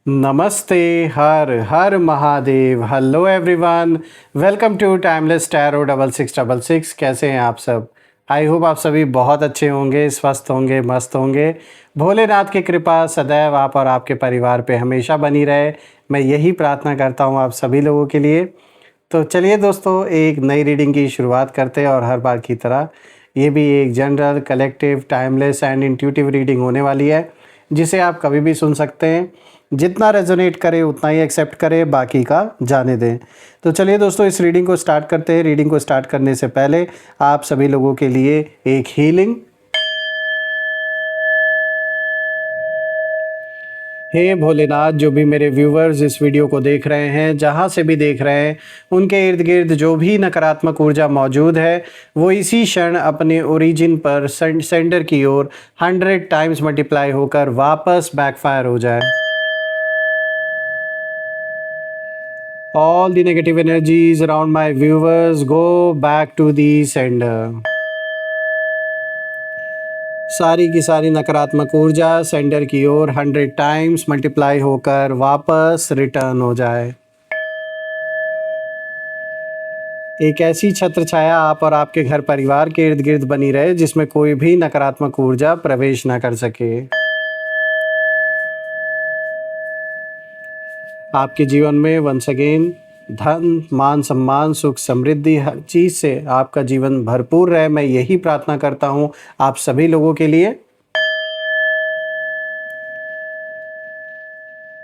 नमस्ते। हर हर Mahadev. Hello everyone, welcome to timeless tarot 6666। कैसे हैं आप सब? आई होप आप सभी बहुत अच्छे होंगे, स्वस्थ होंगे, मस्त होंगे। भोलेनाथ की कृपा सदैव आप और आपके परिवार पे हमेशा बनी रहे, मैं यही प्रार्थना करता हूँ आप सभी लोगों के लिए। तो चलिए दोस्तों, एक नई रीडिंग की शुरुआत करते हैं और हर बार की तरह ये भी एक general, collective, timeless and intuitive reading होने वाली है, जिसे आप कभी भी सुन सकते हैं। जितना रेजोनेट करे उतना ही एक्सेप्ट करें, बाकी का जाने दें। तो चलिए दोस्तों, इस रीडिंग को स्टार्ट करते हैं। रीडिंग को स्टार्ट करने से पहले आप सभी लोगों के लिए एक हीलिंग। हे भोलेनाथ, जो भी मेरे व्यूवर्स इस वीडियो को देख रहे हैं, जहाँ से भी देख रहे हैं, उनके इर्द गिर्द जो भी नकारात्मक ऊर्जा मौजूद है, वो इसी क्षण अपने ओरिजिन पर सेंडर की ओर 100 टाइम्स मल्टीप्लाई होकर वापस बैकफायर हो जाए। All the negative energies around my viewers go back to the sender. सारी की सारी नकारात्मक ऊर्जा सेंडर की ओर 100 टाइम्स मल्टीप्लाई होकर वापस रिटर्न हो जाए। एक ऐसी छत्र छाया आप और आपके घर परिवार के इर्द गिर्द बनी रहे, जिसमें कोई भी नकारात्मक ऊर्जा प्रवेश न कर सके। आपके जीवन में वंस अगेन धन, मान, सम्मान, सुख, समृद्धि, हर चीज़ से आपका जीवन भरपूर रहे, मैं यही प्रार्थना करता हूँ आप सभी लोगों के लिए।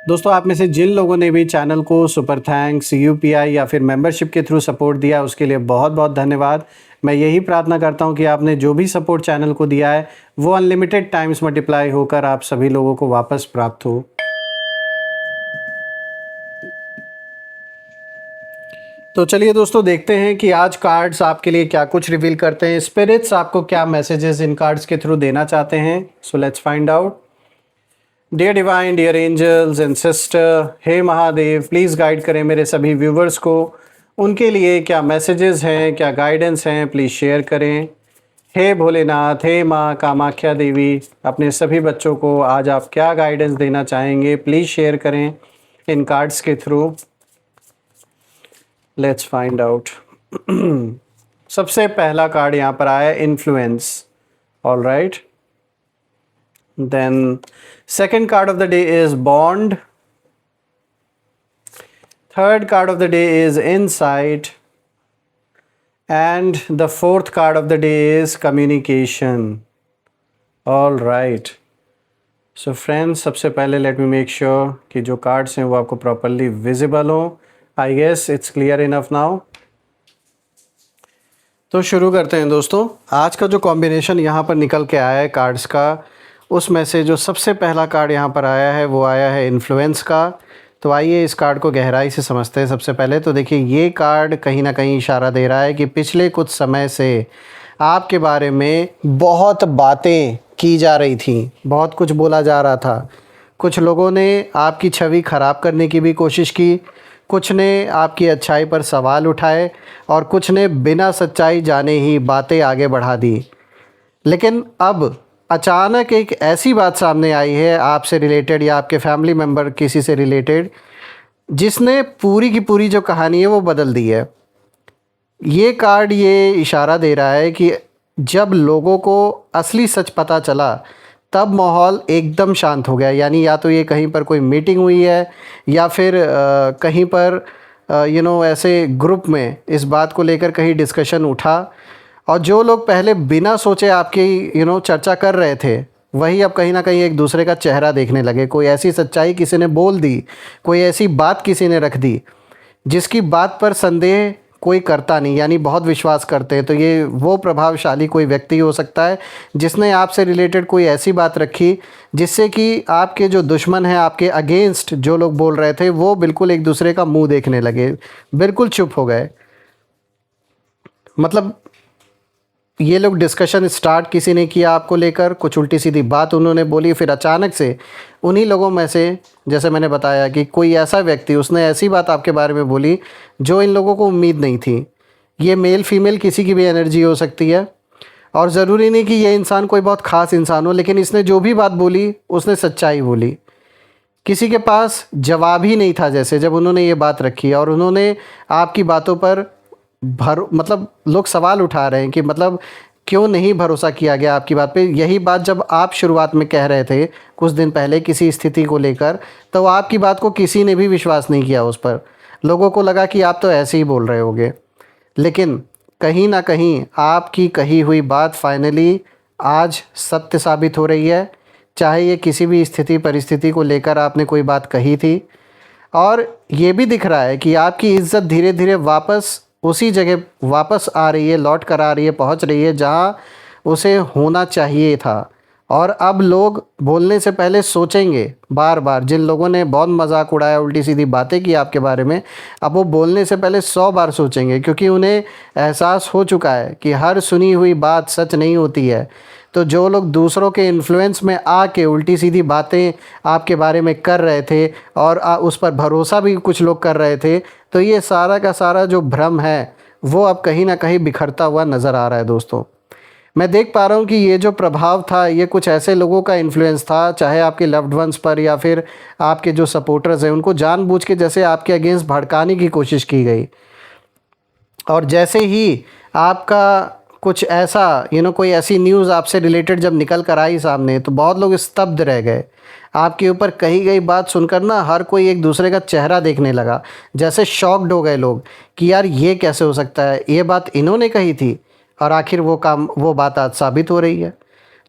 दोस्तों, आप में से जिन लोगों ने भी चैनल को सुपर थैंक्स, यूपीआई या फिर मेंबरशिप के थ्रू सपोर्ट दिया, उसके लिए बहुत बहुत धन्यवाद। मैं यही प्रार्थना करता हूं कि आपने जो भी सपोर्ट चैनल को दिया है, वो अनलिमिटेड टाइम्स मल्टीप्लाई होकर आप सभी लोगों को वापस प्राप्त हो। तो चलिए दोस्तों, देखते हैं कि आज कार्ड्स आपके लिए क्या कुछ रिवील करते हैं। स्पिरिट्स आपको क्या मैसेजेस इन कार्ड्स के थ्रू देना चाहते हैं। So let's find out. Dear divine, dear angels and sister, हे महादेव, प्लीज़ गाइड करें मेरे सभी व्यूवर्स को। उनके लिए क्या मैसेजेस हैं, क्या गाइडेंस हैं, प्लीज़ शेयर करें। हे भोलेनाथ, हे माँ कामाख्या देवी, अपने सभी बच्चों को आज आप क्या गाइडेंस देना चाहेंगे, प्लीज़ शेयर करें इन कार्ड्स के थ्रू। Let's find out. सबसे पहला कार्ड यहाँ पर आया है, influence. All right, then second card of the day is bond. Third card of the day is insight, and the fourth card of the day is communication. All right, so friends, सबसे पहले let me make sure कि जो cards हैं वो आपको properly visible हो। I guess it's clear enough now. तो शुरू करते हैं दोस्तों। आज का जो कॉम्बिनेशन यहाँ पर निकल के आया है कार्ड्स का, उसमें से जो सबसे पहला कार्ड यहाँ पर आया है वो आया है इन्फ्लुएंस का। तो आइए इस कार्ड को गहराई से समझते हैं। सबसे पहले तो देखिए, ये कार्ड कहीं ना कहीं इशारा दे रहा है कि पिछले कुछ समय से आपके बारे में बहुत बातें की जा रही थी, बहुत कुछ बोला जा रहा था। कुछ लोगों ने आपकी छवि ख़राब करने की भी कोशिश की, कुछ ने आपकी अच्छाई पर सवाल उठाए और कुछ ने बिना सच्चाई जाने ही बातें आगे बढ़ा दी। लेकिन अब अचानक एक ऐसी बात सामने आई है आपसे रिलेटेड या आपके फैमिली मेम्बर किसी से रिलेटेड, जिसने पूरी की पूरी जो कहानी है वो बदल दी है। ये कार्ड ये इशारा दे रहा है कि जब लोगों को असली सच पता चला, तब माहौल एकदम शांत हो गया। यानी या तो ये कहीं पर कोई मीटिंग हुई है या फिर कहीं पर ऐसे ग्रुप में इस बात को लेकर कहीं डिस्कशन उठा, और जो लोग पहले बिना सोचे आपकी चर्चा कर रहे थे, वही अब कहीं ना कहीं एक दूसरे का चेहरा देखने लगे। कोई ऐसी सच्चाई किसी ने बोल दी, कोई ऐसी बात किसी ने रख दी जिसकी बात पर संदेह कोई करता नहीं, यानी बहुत विश्वास करते हैं। तो ये वो प्रभावशाली कोई व्यक्ति हो सकता है जिसने आपसे रिलेटेड कोई ऐसी बात रखी जिससे कि आपके जो दुश्मन हैं, आपके अगेंस्ट जो लोग बोल रहे थे, वो बिल्कुल एक दूसरे का मुंह देखने लगे, बिल्कुल चुप हो गए। मतलब ये लोग डिस्कशन स्टार्ट किसी ने किया आपको लेकर, कुछ उल्टी सीधी बात उन्होंने बोली, फिर अचानक से उन्हीं लोगों में से, जैसे मैंने बताया कि कोई ऐसा व्यक्ति, उसने ऐसी बात आपके बारे में बोली जो इन लोगों को उम्मीद नहीं थी। ये मेल फीमेल किसी की भी एनर्जी हो सकती है, और ज़रूरी नहीं कि ये इंसान कोई बहुत ख़ास इंसान हो, लेकिन इसने जो भी बात बोली उसने सच्चाई बोली। किसी के पास जवाब ही नहीं था, जैसे जब उन्होंने ये बात रखी और उन्होंने आपकी बातों पर मतलब लोग सवाल उठा रहे हैं कि मतलब क्यों नहीं भरोसा किया गया आपकी बात पे। यही बात जब आप शुरुआत में कह रहे थे कुछ दिन पहले किसी स्थिति को लेकर, तो आपकी बात को किसी ने भी विश्वास नहीं किया उस पर। लोगों को लगा कि आप तो ऐसे ही बोल रहे होगे, लेकिन कहीं ना कहीं आपकी कही हुई बात फाइनली आज सत्य साबित हो रही है। चाहे ये किसी भी स्थिति परिस्थिति को लेकर आपने कोई बात कही थी, और ये भी दिख रहा है कि आपकी इज़्ज़त धीरे धीरे वापस उसी जगह वापस आ रही है, लौट कर आ रही है, पहुंच रही है जहां उसे होना चाहिए था। और अब लोग बोलने से पहले सोचेंगे बार बार। जिन लोगों ने बहुत मजाक उड़ाया, उल्टी सीधी बातें की आपके बारे में, अब वो बोलने से पहले 100 बार सोचेंगे, क्योंकि उन्हें एहसास हो चुका है कि हर सुनी हुई बात सच नहीं होती है। तो जो लोग दूसरों के इन्फ्लुएंस में आके उल्टी सीधी बातें आपके बारे में कर रहे थे और उस पर भरोसा भी कुछ लोग कर रहे थे, तो ये सारा का सारा जो भ्रम है वो अब कहीं ना कहीं बिखरता हुआ नज़र आ रहा है दोस्तों। मैं देख पा रहा हूँ कि ये जो प्रभाव था ये कुछ ऐसे लोगों का इन्फ्लुएंस था, चाहे आपके लव्ड वंस पर या फिर आपके जो सपोर्टर्स हैं, उनको जानबूझ के जैसे आपके अगेंस्ट भड़काने की कोशिश की गई। और जैसे ही आपका कुछ ऐसा कोई ऐसी न्यूज़ आपसे रिलेटेड जब निकल कर आई सामने, तो बहुत लोग स्तब्ध रह गए। आपके ऊपर कही गई बात सुनकर ना हर कोई एक दूसरे का चेहरा देखने लगा, जैसे शॉक्ड हो गए लोग कि यार ये कैसे हो सकता है, ये बात इन्होंने कही थी और आखिर वो बात आज साबित हो रही है।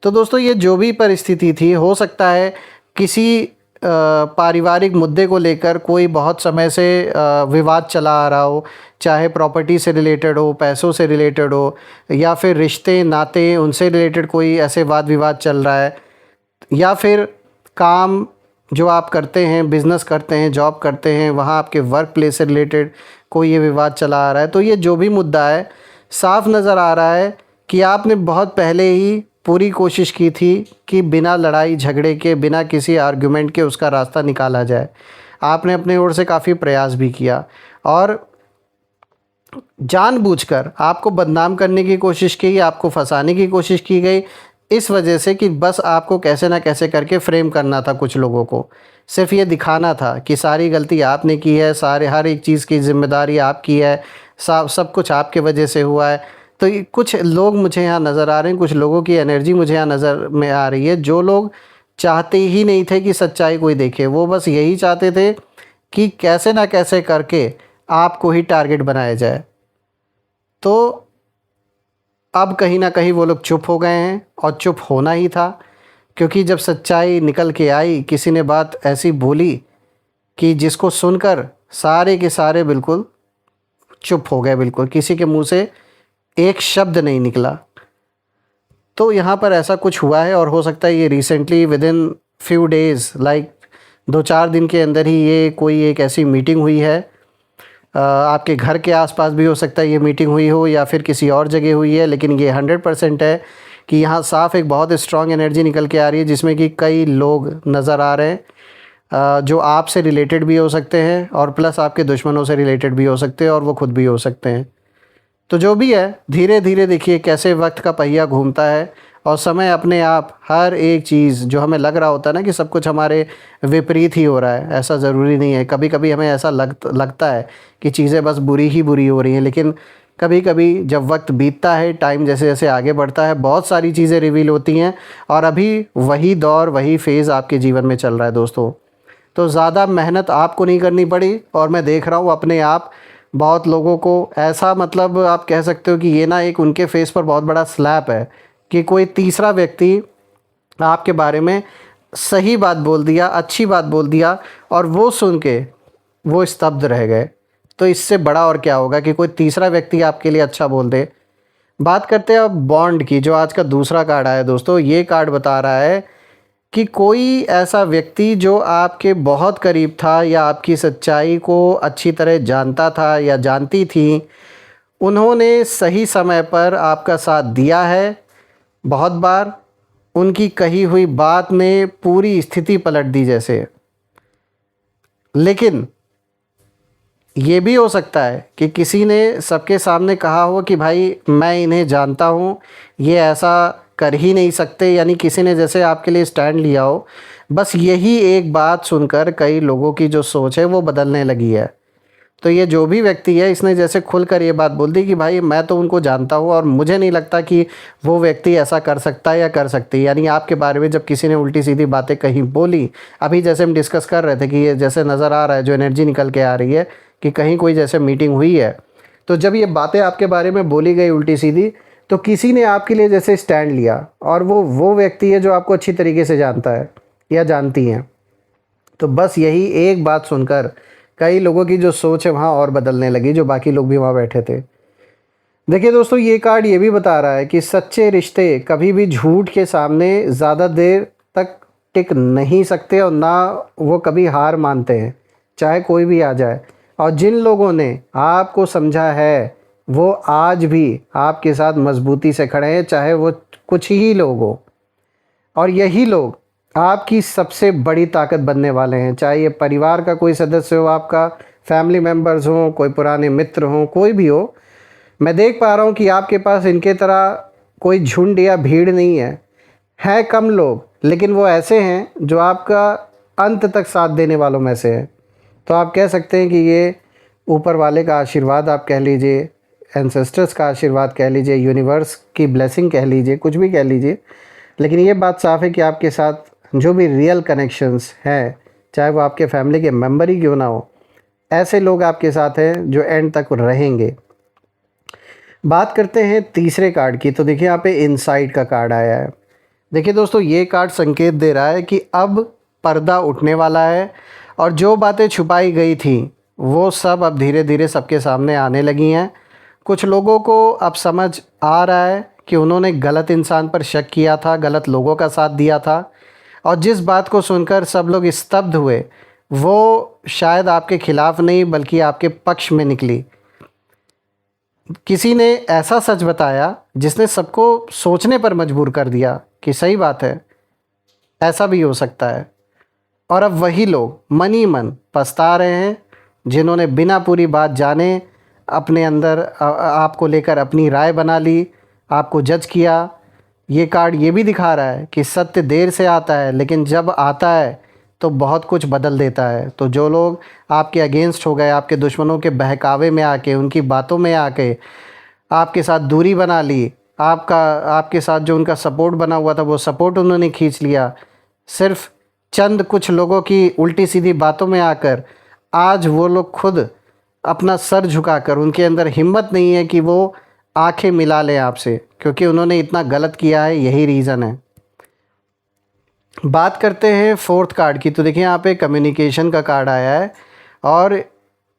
तो दोस्तों, ये जो भी परिस्थिति थी, हो सकता है किसी पारिवारिक मुद्दे को लेकर कोई बहुत समय से विवाद चला आ रहा हो, चाहे प्रॉपर्टी से रिलेटेड हो, पैसों से रिलेटेड हो, या फिर रिश्ते नाते उनसे रिलेटेड कोई ऐसे वाद विवाद चल रहा है, या फिर काम जो आप करते हैं, बिज़नेस करते हैं, जॉब करते हैं, वहाँ आपके वर्क प्लेस से रिलेटेड कोई ये विवाद चला आ रहा है। तो ये जो भी मुद्दा है, साफ नज़र आ रहा है कि आपने बहुत पहले ही पूरी कोशिश की थी कि बिना लड़ाई झगड़े के, बिना किसी आर्गुमेंट के उसका रास्ता निकाला जाए। आपने अपने ओर से काफ़ी प्रयास भी किया और जानबूझकर आपको बदनाम करने की कोशिश की, आपको फंसाने की कोशिश की गई, इस वजह से कि बस आपको कैसे ना कैसे करके फ्रेम करना था। कुछ लोगों को सिर्फ ये दिखाना था कि सारी गलती आपने की है, हर एक चीज़ की जिम्मेदारी आपकी है, सब कुछ आपके वजह से हुआ है। तो कुछ लोग मुझे यहाँ नज़र आ रहे हैं, कुछ लोगों की एनर्जी मुझे यहाँ नज़र में आ रही है, जो लोग चाहते ही नहीं थे कि सच्चाई कोई देखे। वो बस यही चाहते थे कि कैसे ना कैसे करके आपको ही टारगेट बनाया जाए। तो अब कहीं ना कहीं वो लोग चुप हो गए हैं, और चुप होना ही था, क्योंकि जब सच्चाई निकल के आई, किसी ने बात ऐसी बोली कि जिसको सुनकर सारे के सारे बिल्कुल चुप हो गए, बिल्कुल किसी के मुंह से एक शब्द नहीं निकला। तो यहाँ पर ऐसा कुछ हुआ है, और हो सकता है ये recently with in few days, like 2-4 दिन के अंदर ही ये कोई एक ऐसी मीटिंग हुई है। आपके घर के आसपास भी हो सकता है ये मीटिंग हुई हो, या फिर किसी और जगह हुई है, लेकिन ये 100% है कि यहाँ साफ एक बहुत स्ट्रॉन्ग एनर्जी निकल के आ रही है, जिसमें कि कई लोग नज़र आ रहे हैं जो आपसे रिलेटेड भी हो सकते हैं, और प्लस आपके दुश्मनों से रिलेटेड भी हो सकते हैं, और वो खुद भी हो सकते हैं। तो जो भी है, धीरे धीरे देखिए कैसे वक्त का पहिया घूमता है, और समय अपने आप हर एक चीज़ जो हमें लग रहा होता है ना कि सब कुछ हमारे विपरीत ही हो रहा है, ऐसा ज़रूरी नहीं है। कभी कभी हमें ऐसा लगता है कि चीज़ें बस बुरी ही बुरी हो रही हैं, लेकिन कभी कभी जब वक्त बीतता है, टाइम जैसे जैसे आगे बढ़ता है, बहुत सारी चीज़ें रिवील होती हैं, और अभी वही दौर, वही फेज़ आपके जीवन में चल रहा है दोस्तों। तो ज़्यादा मेहनत आपको नहीं करनी पड़ी, और मैं देख रहा हूँ अपने आप बहुत लोगों को ऐसा, मतलब आप कह सकते हो कि ये ना एक उनके फेस पर बहुत बड़ा स्लैप है कि कोई तीसरा व्यक्ति आपके बारे में सही बात बोल दिया, अच्छी बात बोल दिया, और वो सुन के वो स्तब्ध रह गए। तो इससे बड़ा और क्या होगा कि कोई तीसरा व्यक्ति आपके लिए अच्छा बोल दे। बात करते हैं अब बॉन्ड की, जो आज का दूसरा कार्ड आया दोस्तों। ये कार्ड बता रहा है कि कोई ऐसा व्यक्ति जो आपके बहुत करीब था, या आपकी सच्चाई को अच्छी तरह जानता था या जानती थी, उन्होंने सही समय पर आपका साथ दिया है। बहुत बार उनकी कही हुई बात ने पूरी स्थिति पलट दी जैसे। लेकिन ये भी हो सकता है कि किसी ने सबके सामने कहा हो कि भाई मैं इन्हें जानता हूँ, ये ऐसा कर ही नहीं सकते, यानी किसी ने जैसे आपके लिए स्टैंड लिया हो। बस यही एक बात सुनकर कई लोगों की जो सोच है वो बदलने लगी है। तो ये जो भी व्यक्ति है, इसने जैसे खुलकर ये बात बोल दी कि भाई मैं तो उनको जानता हूँ और मुझे नहीं लगता कि वो व्यक्ति ऐसा कर सकता है या कर सकती है। यानी आपके बारे में जब किसी ने उल्टी सीधी बातें कहीं बोली, अभी जैसे हम डिस्कस कर रहे थे कि ये जैसे नज़र आ रहा है, जो एनर्जी निकल के आ रही है कि कहीं कोई जैसे मीटिंग हुई है, तो जब ये बातें आपके बारे में बोली गई उल्टी सीधी, तो किसी ने आपके लिए जैसे स्टैंड लिया, और वो व्यक्ति है जो आपको अच्छी तरीके से जानता है या जानती हैं। तो बस यही एक बात सुनकर कई लोगों की जो सोच है वहाँ और बदलने लगी, जो बाकी लोग भी वहाँ बैठे थे। देखिए दोस्तों, ये कार्ड ये भी बता रहा है कि सच्चे रिश्ते कभी भी झूठ के सामने ज़्यादा देर तक टिक नहीं सकते, और ना वो कभी हार मानते हैं, चाहे कोई भी आ जाए। और जिन लोगों ने आपको समझा है वो आज भी आपके साथ मजबूती से खड़े हैं, चाहे वो कुछ ही लोग हो। और यही लोग आपकी सबसे बड़ी ताकत बनने वाले हैं, चाहे ये परिवार का कोई सदस्य हो, आपका फैमिली मेम्बर्स हो, कोई पुराने मित्र हो, कोई भी हो। मैं देख पा रहा हूँ कि आपके पास इनके तरह कोई झुंड या भीड़ नहीं है कम लोग, लेकिन वो ऐसे हैं जो आपका अंत तक साथ देने वालों में से हैं। तो आप कह सकते हैं कि ये ऊपर वाले का आशीर्वाद आप कह लीजिए, एंसेस्टर्स का आशीर्वाद कह लीजिए, यूनिवर्स की ब्लेसिंग कह लीजिए, कुछ भी कह लीजिए, लेकिन ये बात साफ़ है कि आपके साथ जो भी रियल कनेक्शंस हैं, चाहे वो आपके फैमिली के मेम्बर ही क्यों ना हो, ऐसे लोग आपके साथ हैं जो एंड तक रहेंगे। बात करते हैं तीसरे कार्ड की। तो देखिए यहाँ पे इनसाइट का कार्ड आया है। देखिए दोस्तों, ये कार्ड संकेत दे रहा है कि अब पर्दा उठने वाला है, और जो बातें छुपाई गई थी वो सब अब धीरे धीरे सबके सामने आने लगी हैं। कुछ लोगों को अब समझ आ रहा है कि उन्होंने गलत इंसान पर शक किया था, गलत लोगों का साथ दिया था, और जिस बात को सुनकर सब लोग स्तब्ध हुए वो शायद आपके खिलाफ नहीं बल्कि आपके पक्ष में निकली। किसी ने ऐसा सच बताया जिसने सबको सोचने पर मजबूर कर दिया कि सही बात है, ऐसा भी हो सकता है। और अब वही लोग मन ही मन पछता रहे हैं जिन्होंने बिना पूरी बात जाने अपने अंदर आपको लेकर अपनी राय बना ली, आपको जज किया। ये कार्ड ये भी दिखा रहा है कि सत्य देर से आता है, लेकिन जब आता है तो बहुत कुछ बदल देता है। तो जो लोग आपके अगेंस्ट हो गए, आपके दुश्मनों के बहकावे में आके, उनकी बातों में आके आपके साथ दूरी बना ली, आपके साथ जो उनका सपोर्ट बना हुआ था वो सपोर्ट उन्होंने खींच लिया, सिर्फ चंद कुछ लोगों की उल्टी सीधी बातों में आकर, आज वो लोग खुद अपना सर झुकाकर, उनके अंदर हिम्मत नहीं है कि वो आंखें मिला लें आपसे, क्योंकि उन्होंने इतना गलत किया है, यही रीज़न है। बात करते हैं फोर्थ कार्ड की। तो देखिए यहाँ पे कम्युनिकेशन का कार्ड आया है, और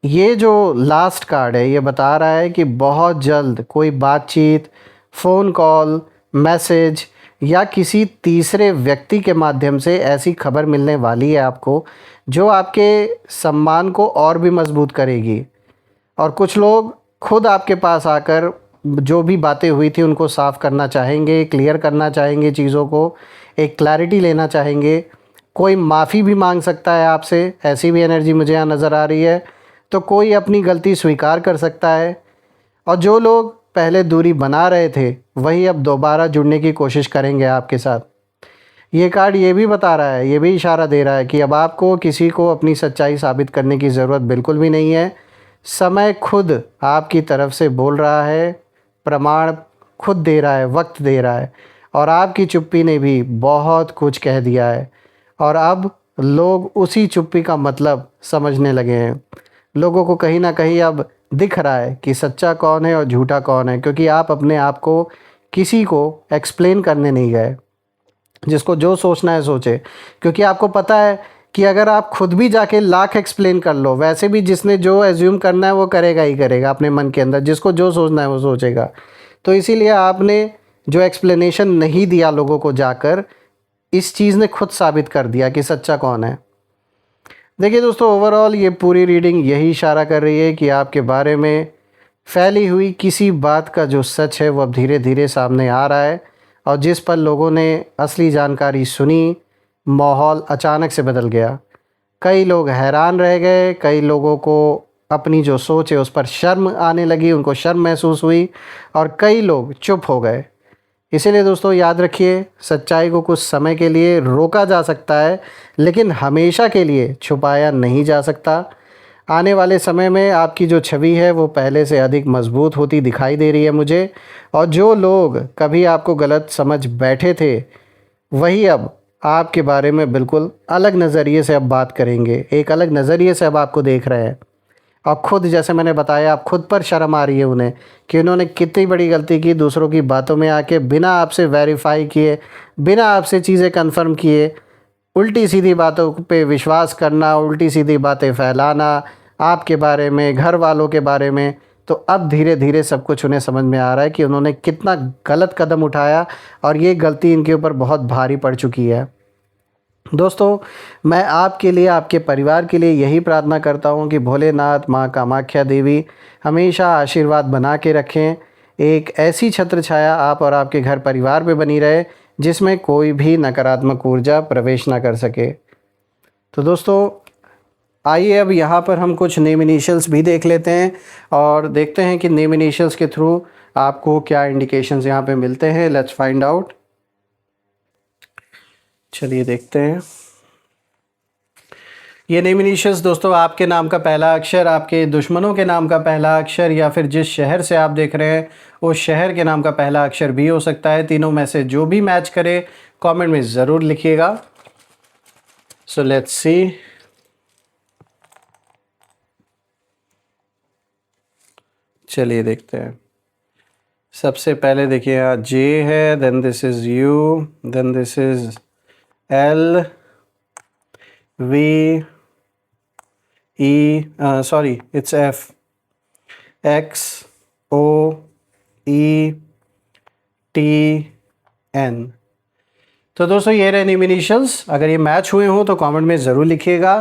ये जो लास्ट कार्ड है ये बता रहा है कि बहुत जल्द कोई बातचीत, फ़ोन कॉल, मैसेज या किसी तीसरे व्यक्ति के माध्यम से ऐसी खबर मिलने वाली है आपको, जो आपके सम्मान को और भी मजबूत करेगी। और कुछ लोग खुद आपके पास आकर जो भी बातें हुई थी उनको साफ़ करना चाहेंगे, क्लियर करना चाहेंगे, चीज़ों को एक क्लैरिटी लेना चाहेंगे। कोई माफ़ी भी मांग सकता है आपसे, ऐसी भी एनर्जी मुझे यहाँ नज़र आ रही है। तो कोई अपनी गलती स्वीकार कर सकता है, और जो लोग पहले दूरी बना रहे थे वही अब दोबारा जुड़ने की कोशिश करेंगे आपके साथ। ये कार्ड ये भी बता रहा है, ये भी इशारा दे रहा है कि अब आपको किसी को अपनी सच्चाई साबित करने की ज़रूरत बिल्कुल भी नहीं है। समय खुद आपकी तरफ से बोल रहा है, प्रमाण खुद दे रहा है, वक्त दे रहा है, और आपकी चुप्पी ने भी बहुत कुछ कह दिया है। और अब लोग उसी चुप्पी का मतलब समझने लगे हैं। लोगों को कहीं ना कहीं अब दिख रहा है कि सच्चा कौन है और झूठा कौन है, क्योंकि आप अपने आप को किसी को एक्सप्लेन करने नहीं गए। जिसको जो सोचना है सोचे, क्योंकि आपको पता है कि अगर आप खुद भी जाके लाख एक्सप्लेन कर लो, वैसे भी जिसने जो एज्यूम करना है वो करेगा ही करेगा अपने मन के अंदर, जिसको जो सोचना है वो सोचेगा। तो इसीलिए आपने जो एक्सप्लेनेशन नहीं दिया लोगों को जाकर, इस चीज़ ने खुद साबित कर दिया कि सच्चा कौन है। देखिए दोस्तों, ओवरऑल ये पूरी रीडिंग यही इशारा कर रही है कि आपके बारे में फैली हुई किसी बात का जो सच है वो अब धीरे धीरे सामने आ रहा है, और जिस पर लोगों ने असली जानकारी सुनी, माहौल अचानक से बदल गया। कई लोग हैरान रह गए, कई लोगों को अपनी जो सोच है उस पर शर्म आने लगी, उनको शर्म महसूस हुई, और कई लोग चुप हो गए। इसीलिए दोस्तों याद रखिए, सच्चाई को कुछ समय के लिए रोका जा सकता है, लेकिन हमेशा के लिए छुपाया नहीं जा सकता। आने वाले समय में आपकी जो छवि है वो पहले से अधिक मजबूत होती दिखाई दे रही है मुझे। और जो लोग कभी आपको गलत समझ बैठे थे, वही अब आपके बारे में बिल्कुल अलग नज़रिए से अब बात करेंगे, एक अलग नज़रिए से अब आपको देख रहे हैं। और ख़ुद, जैसे मैंने बताया, आप खुद पर शर्म आ रही है उन्हें कि उन्होंने कितनी बड़ी गलती की, दूसरों की बातों में आके बिना आपसे वेरीफाई किए, बिना आपसे चीज़ें कंफर्म किए उल्टी सीधी बातों पे विश्वास करना, उल्टी सीधी बातें फैलाना आपके बारे में, घर वालों के बारे में। तो अब धीरे धीरे सब कुछ उन्हें समझ में आ रहा है कि उन्होंने कितना गलत कदम उठाया और ये गलती इनके ऊपर बहुत भारी पड़ चुकी है। दोस्तों, मैं आपके लिए, आपके परिवार के लिए यही प्रार्थना करता हूँ कि भोलेनाथ, माँ कामाख्या देवी हमेशा आशीर्वाद बना के रखें। एक ऐसी छत्र छाया आप और आपके घर परिवार पे बनी रहे जिसमें कोई भी नकारात्मक ऊर्जा प्रवेश ना कर सके। तो दोस्तों, आइए अब यहाँ पर हम कुछ नेम इनिशियल्स भी देख लेते हैं और देखते हैं कि नेम इनिशियल्स के थ्रू आपको क्या इंडिकेशंस यहाँ पे मिलते हैं। Let's find out. चलिए देखते हैं। ये नेम इनिशियल्स दोस्तों, आपके नाम का पहला अक्षर, आपके दुश्मनों के नाम का पहला अक्षर, या फिर जिस शहर से आप देख रहे हैं उस शहर के नाम का पहला अक्षर भी हो सकता है। तीनों में से जो भी मैच करे कमेंट में ज़रूर लिखिएगा। So let's see. चलिए देखते हैं। सबसे पहले देखिए, यहाँ जे है, then this is U, then this is L, V, E, sorry it's F, X, O, E, T, N. तो दोस्तों, ये रहे नेम इनिशियल्स। अगर ये मैच हुए हों तो कमेंट में ज़रूर लिखिएगा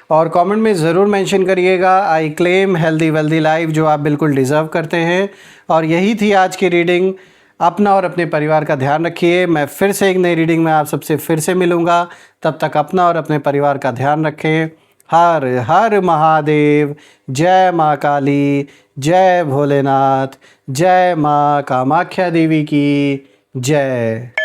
और कमेंट में ज़रूर मेंशन करिएगा I claim healthy wealthy life, जो आप बिल्कुल डिज़र्व करते हैं। और यही थी आज की रीडिंग। अपना और अपने परिवार का ध्यान रखिए। मैं फिर से एक नई रीडिंग में आप सबसे फिर से मिलूँगा। तब तक अपना और अपने परिवार का ध्यान रखें। हर हर महादेव। जय माँ काली, जय भोलेनाथ, जय माँ कामाख्या देवी की जय।